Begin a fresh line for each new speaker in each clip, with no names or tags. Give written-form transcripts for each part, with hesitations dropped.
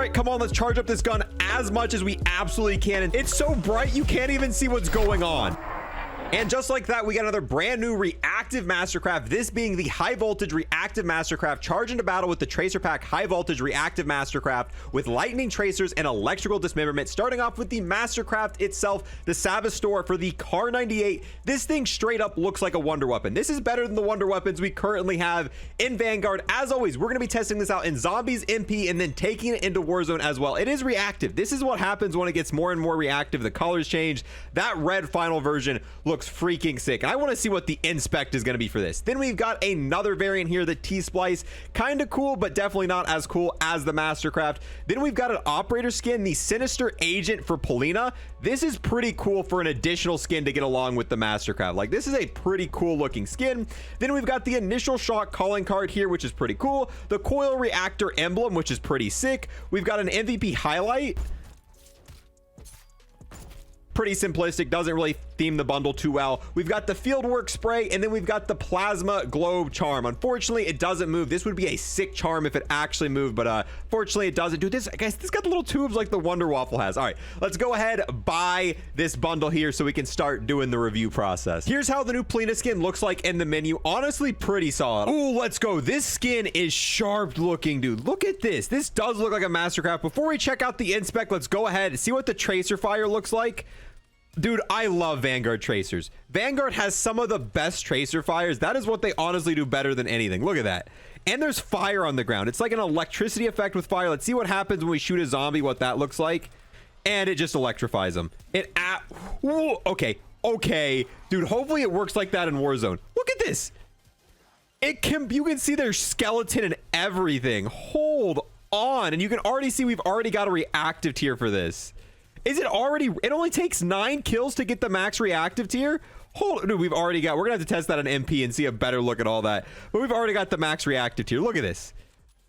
right, come on, let's charge up this gun as much as we absolutely can. And it's so bright, you can't even see what's going on. And just like that, we got another brand new Reactive Mastercraft, this being the high voltage Reactive Mastercraft. Charge into battle with the Tracer Pack high voltage Reactive Mastercraft with lightning tracers and electrical dismemberment. Starting off with the Mastercraft itself, the Stabistor for the Kar98. This thing straight up looks like a wonder weapon. This is better than the wonder weapons we currently have in Vanguard. As always, we're going to be testing this out in Zombies, MP, and then taking it into Warzone as well. It is reactive. This is what happens when it gets more and more reactive. The colors change. That red final version looks freaking sick, and I want to see what the Inspect is going to be for this. Then we've got another variant here, the T-Splice. Kind of cool, but definitely not as cool as the Mastercraft. Then we've got an operator skin, the Sinister agent for Polina. This is pretty cool for an additional skin to get along with the Mastercraft. Like, this is a pretty cool looking skin. Then we've got the initial shot calling card here, which is pretty cool. The coil reactor emblem, which is pretty sick. We've got an MVP highlight. Pretty simplistic, doesn't really theme the bundle too well. We've got the fieldwork spray, and then we've got the plasma globe charm. Unfortunately, it doesn't move. This would be a sick charm if it actually moved, but fortunately it doesn't. Dude, this, guys, this got the little tubes like the Wonder Waffle has. All right, let's go ahead, buy this bundle here so we can start doing the review process. Here's how the new Polina skin looks like in the menu. Honestly, pretty solid. Ooh, let's go. This skin is sharp looking, dude. Look at this. This does look like a Mastercraft. Before we check out the Inspect, let's go ahead and see what the tracer fire looks like. Dude, I love Vanguard tracers. Vanguard has some of the best tracer fires. That is what they honestly do better than anything. Look at that. And there's fire on the ground. It's like an electricity effect with fire. Let's see what happens when we shoot a zombie, what that looks like. And it just electrifies them. Ooh, okay. Okay. Dude, hopefully it works like that in Warzone. Look at this. You can see their skeleton and everything. Hold on. And you can already see we've already got a reactive tier for this. Is it already? It only takes 9 kills to get the max reactive tier. Dude, we've already got. We're gonna have to test that on MP and see a better look at all that. But we've already got the max reactive tier. Look at this.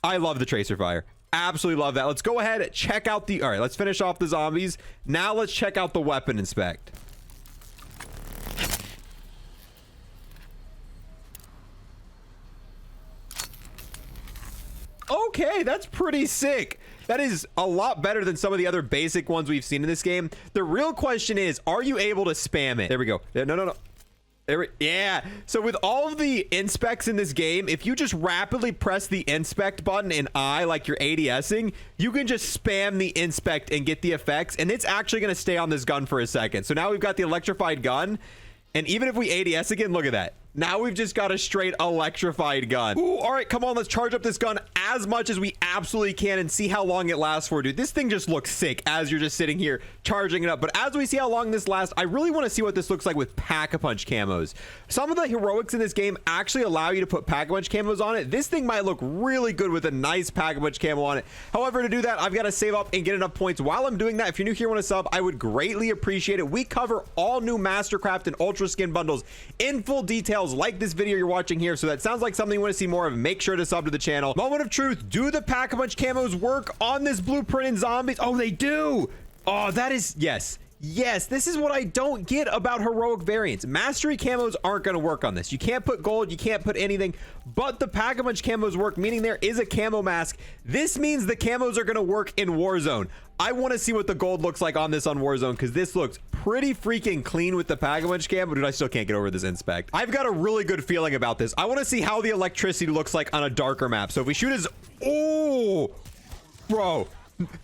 I love the tracer fire. Absolutely love that. Let's go ahead and check out the. All right, let's finish off the zombies. Now let's check out the weapon inspect. Okay, that's pretty sick. That is a lot better than some of the other basic ones we've seen in this game. The real question is, are you able to spam it? There we go. No. Yeah. So with all of the inspects in this game, if you just rapidly press the inspect button in I, like you're ADSing, you can just spam the inspect and get the effects. And it's actually going to stay on this gun for a second. So now we've got the electrified gun. And even if we ADS again, look at that. Now we've just got a straight electrified gun. Ooh, all right, come on, let's charge up this gun as much as we absolutely can and see how long it lasts for, dude. This thing just looks sick as you're just sitting here charging it up. But as we see how long this lasts, I really want to see what this looks like with Pack-a-Punch camos. Some of the heroics in this game actually allow you to put Pack-a-Punch camos on it. This thing might look really good with a nice Pack-a-Punch camo on it. However, to do that, I've got to save up and get enough points. While I'm doing that, if you're new here and want to sub, I would greatly appreciate it. We cover all new Mastercraft and Ultra Skin bundles in full details like this video you're watching here. So that sounds like something you want to see more of. Make sure to sub to the channel. Moment of truth. Do the Pack-a-Punch camos work on this blueprint in zombies? Oh, they do. Oh, that is, yes. Yes, this is what I don't get about heroic variants. Mastery camos aren't going to work on this. You can't put gold, you can't put anything, but the Pack-a-Punch camos work, meaning there is a camo mask. This means the camos are going to work in Warzone. I want to see what the gold looks like on this on Warzone, because this looks pretty freaking clean with the Pack-a-Punch camo. Dude, I still can't get over this inspect. I've got a really good feeling about this. I want to see how the electricity looks like on a darker map. So if we shoot as, oh, bro,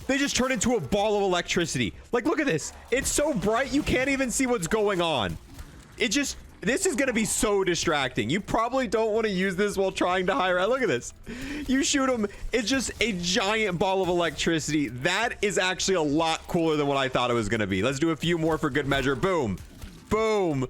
they just turn into a ball of electricity. Like, look at this. It's so bright, you can't even see what's going on. This is going to be so distracting. You probably don't want to use this while trying to hire. Look at this. You shoot them. It's just a giant ball of electricity. That is actually a lot cooler than what I thought it was going to be. Let's do a few more for good measure. Boom. Boom.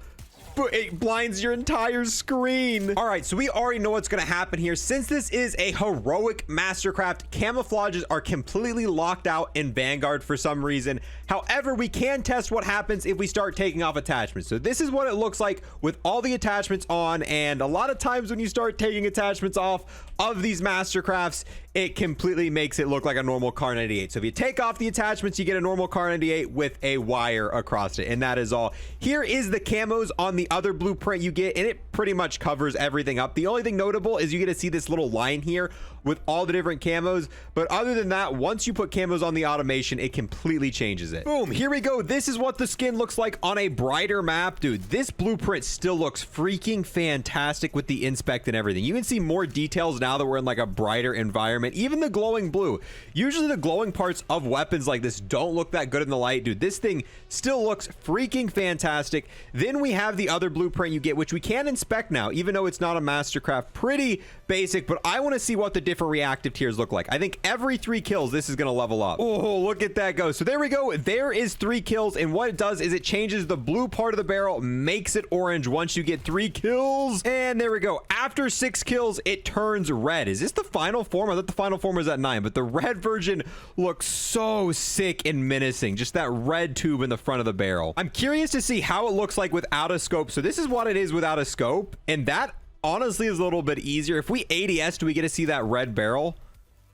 It blinds your entire screen. All right, so we already know what's going to happen here. Since this is a heroic Mastercraft, camouflages are completely locked out in Vanguard for some reason. However, we can test what happens if we start taking off attachments. So this is what it looks like with all the attachments on, and a lot of times when you start taking attachments off of these Mastercrafts, it completely makes it look like a normal Kar98. So if you take off the attachments, you get a normal Kar98 with a wire across it, and that is all. Here is the camos on the other blueprint you get, and it pretty much covers everything up. The only thing notable is you get to see this little line here with all the different camos, but other than that, once you put camos on the automation, it completely changes it. Boom, here we go. This is what the skin looks like on a brighter map. Dude, this blueprint still looks freaking fantastic with the inspect and everything. You can see more details now that we're in like a brighter environment. Even the glowing blue. Usually the glowing parts of weapons like this don't look that good in the light. Dude, this thing still looks freaking fantastic. Then we have the other blueprint you get, which we can inspect now, even though it's not a Mastercraft. Pretty basic, but I want to see what the different reactive tiers look like. I think every 3 kills, this is going to level up. Oh, look at that go. So there we go. There is 3 kills, and what it does is it changes the blue part of the barrel, makes it orange once you get 3 kills. And there we go. After 6 kills, it turns red. Is this the final form? I thought the final form was at 9, but the red version looks so sick and menacing. Just that red tube in the front of the barrel. I'm curious to see how it looks like without a scope. So this is what it is without a scope, and that honestly is a little bit easier. If we ADS, do we get to see that red barrel?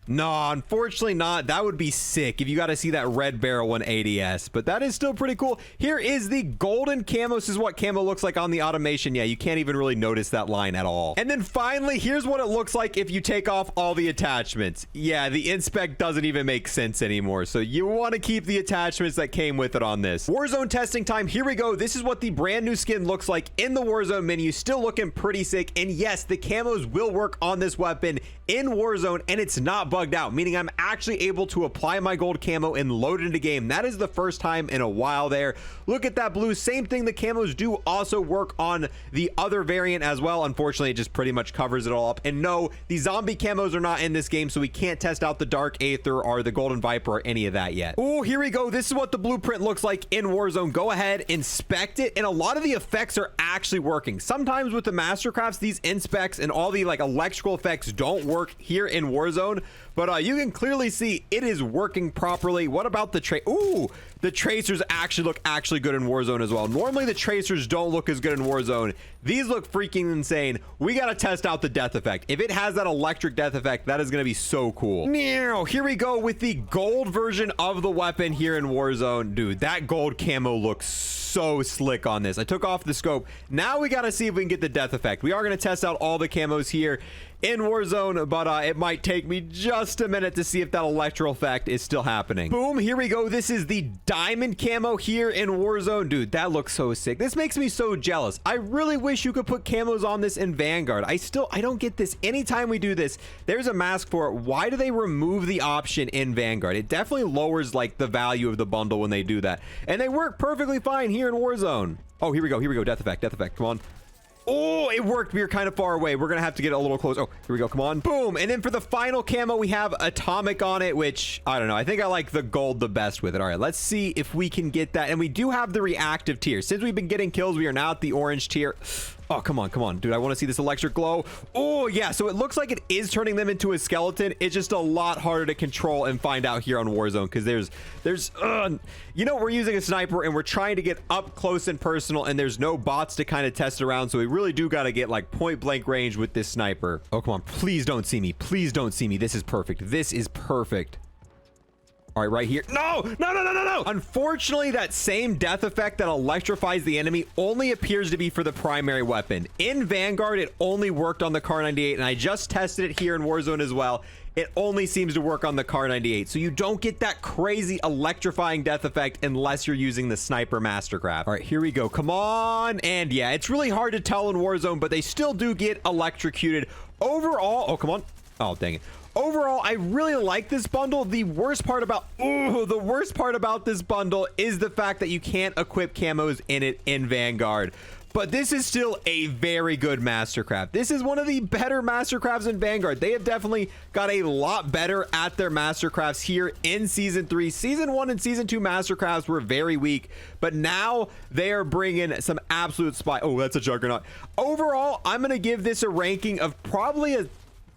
No, unfortunately not. That would be sick if you got to see that red barrel in ADS, but that is still pretty cool. Here is the golden camo. This is what camo looks like on the automation. Yeah, you can't even really notice that line at all. And then finally, here's what it looks like if you take off all the attachments. Yeah, the inspect doesn't even make sense anymore, so you want to keep the attachments that came with it on this. Warzone testing time. Here we go. This is what the brand new skin looks like in the Warzone menu. Still looking pretty sick, and yes, the camos will work on this weapon in Warzone, and it's not bugged out, meaning I'm actually able to apply my gold camo and load it into game. That is the first time in a while there. Look at that blue. Same thing. The camos do also work on the other variant as well. Unfortunately, it just pretty much covers it all up. And no, the zombie camos are not in this game, so we can't test out the Dark Aether or the Golden Viper or any of that yet. Oh, here we go. This is what the blueprint looks like in Warzone. Go ahead, inspect it, and a lot of the effects are actually working. Sometimes with the Mastercrafts, these inspects and all the like electrical effects don't work here in Warzone, but you can clearly see it is working properly. What about the Ooh, the tracers actually look good in Warzone as well. Normally the tracers don't look as good in Warzone. These look freaking insane. We got to test out the death effect. If it has that electric death effect, that is going to be so cool. Now, here we go with the gold version of the weapon here in Warzone. Dude, that gold camo looks so slick on this. I took off the scope. Now we got to see if we can get the death effect. We are going to test out all the camos here in Warzone, but it might take me just a minute to see if that electrical effect is still happening. Boom, here we go. This is the diamond camo here in Warzone. Dude, that looks so sick. This makes me so jealous. I really wish you could put camos on this in Vanguard. I don't get this. Anytime we do this, there's a mask for it. Why do they remove the option in Vanguard? It definitely lowers like the value of the bundle when they do that. And they work perfectly fine here in Warzone. Oh, here we go. Here we go. Death effect. Death effect. Come on. Oh, it worked. We were kind of far away. We're gonna have to get a little close. Oh, here we go. Come on. Boom. And then for the final camo, we have atomic on it, which I don't know. I think I like the gold the best with it. All right, let's see if we can get that. And we do have the reactive tier. Since we've been getting kills, we are now at the orange tier. Oh, come on, dude. I want to see this electric glow. Oh, yeah. So it looks like it is turning them into a skeleton. It's just a lot harder to control and find out here on Warzone because you know, we're using a sniper and we're trying to get up close and personal, and there's no bots to kind of test around. So we really do got to get like point blank range with this sniper. Oh, come on. Please don't see me. Please don't see me. This is perfect. This is perfect. All right, right here. No. Unfortunately, that same death effect that electrifies the enemy only appears to be for the primary weapon. In Vanguard, it only worked on the Kar98, and I just tested it here in Warzone as well. It only seems to work on the Kar98, so you don't get that crazy electrifying death effect unless you're using the Sniper Mastercraft. All right, here we go. Come on. And yeah, it's really hard to tell in Warzone, but they still do get electrocuted. Overall, oh, come on. Oh, dang it. Overall, I really like this bundle. The worst part about this bundle is the fact that you can't equip camos in it in Vanguard. But this is still a very good Mastercraft. This is one of the better Mastercrafts in Vanguard. They have definitely got a lot better at their Mastercrafts here in Season 3. Season 1 and Season 2 Mastercrafts were very weak, but now they are bringing some absolute Oh, that's a juggernaut. Overall, I'm going to give this a ranking of probably a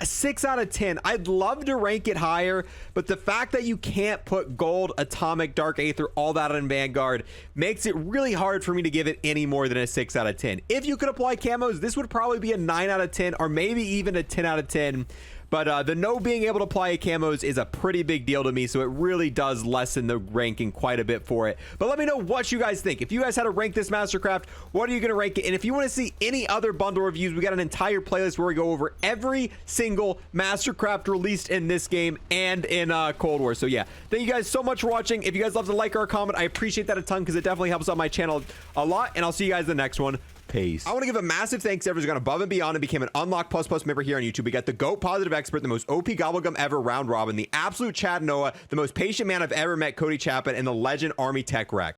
6 out of 10. I'd love to rank it higher, but the fact that you can't put gold, atomic, dark aether, all that on Vanguard makes it really hard for me to give it any more than a 6 out of 10. If you could apply camos, this would probably be a 9 out of 10 or maybe even a 10 out of 10. But the no being able to apply camos is a pretty big deal to me, so it really does lessen the ranking quite a bit for it. But let me know what you guys think. If you guys had to rank this Mastercraft, what are you going to rank it? And if you want to see any other bundle reviews, we got an entire playlist where we go over every single Mastercraft released in this game and in Cold War. So yeah, thank you guys so much for watching. If you guys love to like or comment, I appreciate that a ton because it definitely helps out my channel a lot. And I'll see you guys in the next one. Peace. I want to give a massive thanks to everyone who's gone above and beyond and became an Unlock Plus Plus member here on YouTube. We got the GOAT Positive Expert, the most OP Gobblegum ever, Round Robin, the absolute Chad Noah, the most patient man I've ever met, Cody Chapman, and the legend Army Tech Wreck.